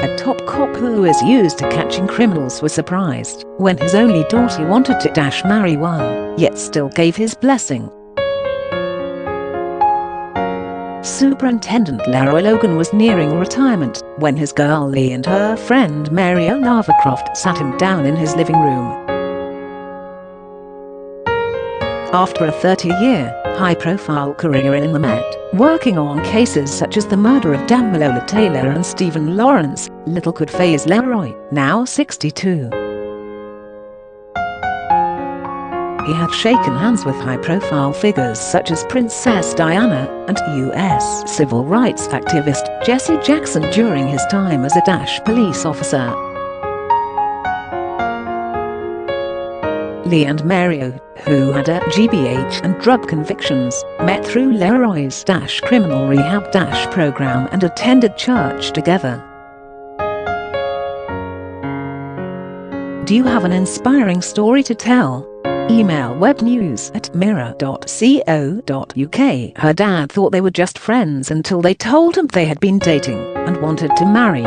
a top cop who is used to catching criminals, was surprised when his only daughter wanted to marry one, yet still gave his blessing. Superintendent Leroy Logan was nearing retirement when his girl Lee and her friend Mario Lavacroft sat him down in his living room. After a 30-year, high-profile career in the Met, working on cases such as the murder of Damilola Taylor and Stephen Lawrence, little could faze Leroy, now 62. He had shaken hands with high-profile figures such as Princess Diana and U.S. civil rights activist Jesse Jackson during his time as a police officer. Lee and Mario, who had GBH and drug convictions, met through Leroy's criminal rehab program and attended church together. Do you have an inspiring story to tell? Email webnews@mirror.co.uk. Her dad thought they were just friends until they told him they had been dating and wanted to marry.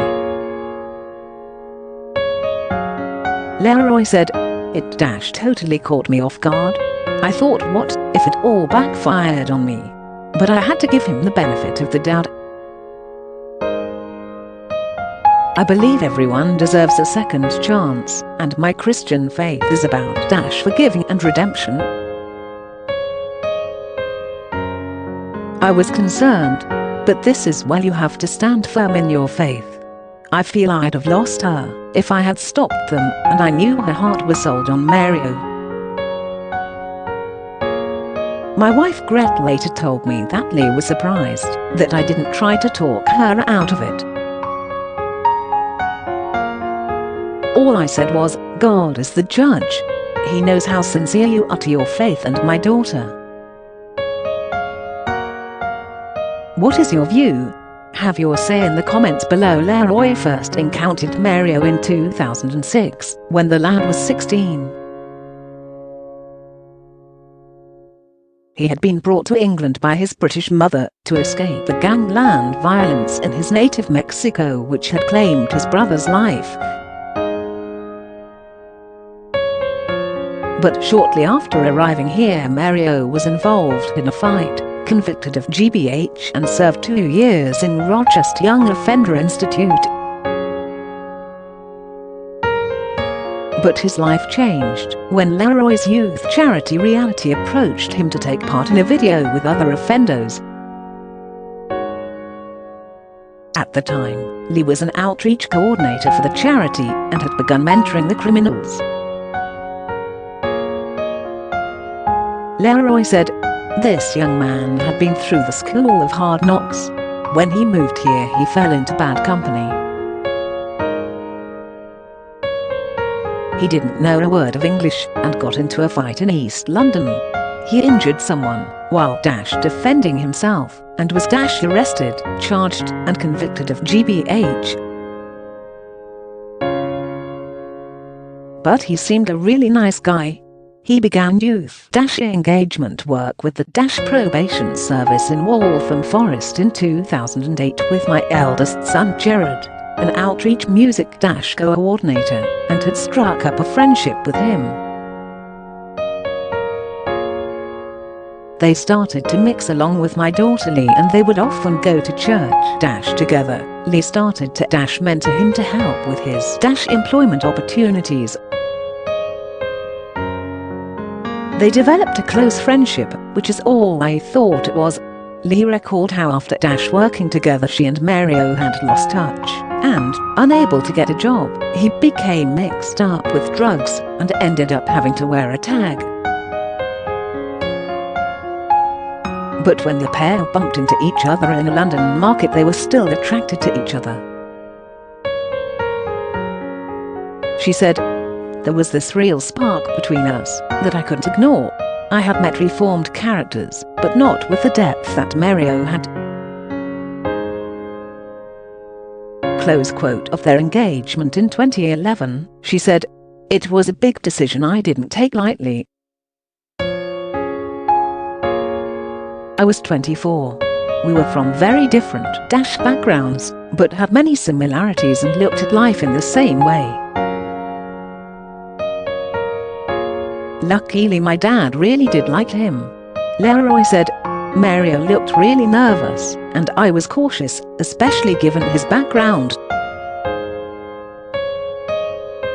Leroy said, "It totally caught me off guard. I thought, what if it all backfired on me? But I had to give him the benefit of the doubt. I believe everyone deserves a second chance, and my Christian faith is about forgiving and redemption. I was concerned, but this is where you have to stand firm in your faith. I feel I'd have lost her if I had stopped them, and I knew her heart was sold on Mario." My wife Gret later told me that Lee was surprised that I didn't try to talk her out of it. "All I said was, God is the judge. He knows how sincere you are to your faith and my daughter. What is your view? Have your say in the comments below." Leroy first encountered Mario in 2006, when the lad was 16. He had been brought to England by his British mother to escape the gangland violence in his native Mexico, which had claimed his brother's life. But shortly after arriving here, Mario was involved in a fight, convicted of GBH, and served 2 years in Rochester Young Offender Institute. But his life changed when Leroy's youth charity Reality approached him to take part in a video with other offenders. At the time, Lee was an outreach coordinator for the charity and had begun mentoring the criminals. Leroy said, "This young man had been through the school of hard knocks. When he moved here, he fell into bad company. He didn't know a word of English and got into a fight in East London. He injured someone while defending himself and was arrested, charged and convicted of GBH. But he seemed a really nice guy. He began youth engagement work with the probation service in Waltham Forest in 2008 with my eldest son Jared, an outreach music coordinator, and had struck up a friendship with him. They started to mix along with my daughter Lee, and they would often go to church together. Lee started to mentor him to help with his employment opportunities. They developed a close friendship, which is all I thought it was." Lee recalled how after working together she and Mario had lost touch, and, unable to get a job, he became mixed up with drugs and ended up having to wear a tag. But when the pair bumped into each other in a London market, they were still attracted to each other. She said, "There was this real spark between us that I couldn't ignore. I had met reformed characters, but not with the depth that Mario had." Close quote of their engagement in 2011, she said, "It was a big decision I didn't take lightly. I was 24. We were from very different backgrounds, but had many similarities and looked at life in the same way. Luckily my dad really did like him. Leroy said, Mario looked really nervous, and I was cautious, especially given his background.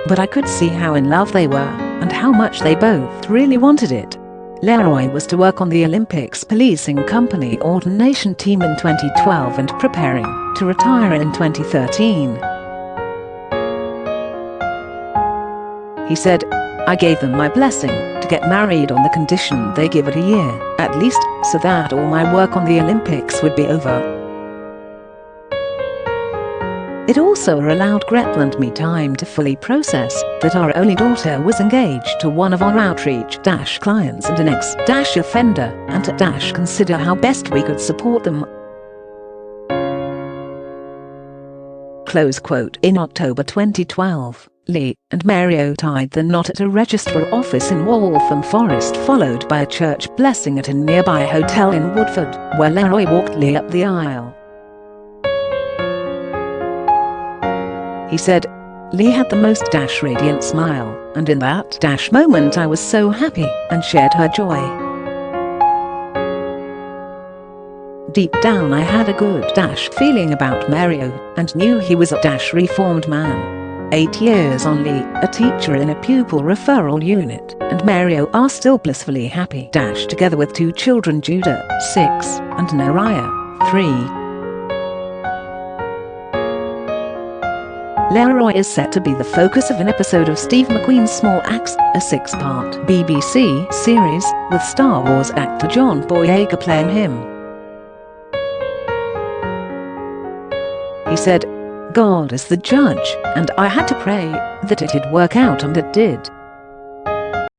But I could see how in love they were, and how much they both really wanted it. Leroy was to work on the Olympics Policing Company Ordination team in 2012 and preparing to retire in 2013. He said, I gave them my blessing to get married on the condition they give it a year, at least, so that all my work on the Olympics would be over. It also allowed Gretel and me time to fully process that our only daughter was engaged to one of our outreach clients and an ex-offender, and to consider how best we could support them. Close quote. In October 2012, Lee and Mario tied the knot at a registrar office in Waltham Forest, followed by a church blessing at a nearby hotel in Woodford, where Leroy walked Lee up the aisle. He said, Lee had the most radiant smile, and in that moment I was so happy and shared her joy. Deep down I had a good feeling about Mario, and knew he was a reformed man. 8 years on, Lee, a teacher in a pupil referral unit, and Mario are still blissfully happy together with 2 children, Judah, 6, and Nariah, 3. Leroy is set to be the focus of an episode of Steve McQueen's Small Axe, a 6-part BBC series, with Star Wars actor John Boyega playing him. He said, God is the judge, and I had to pray that it'd work out, and it did.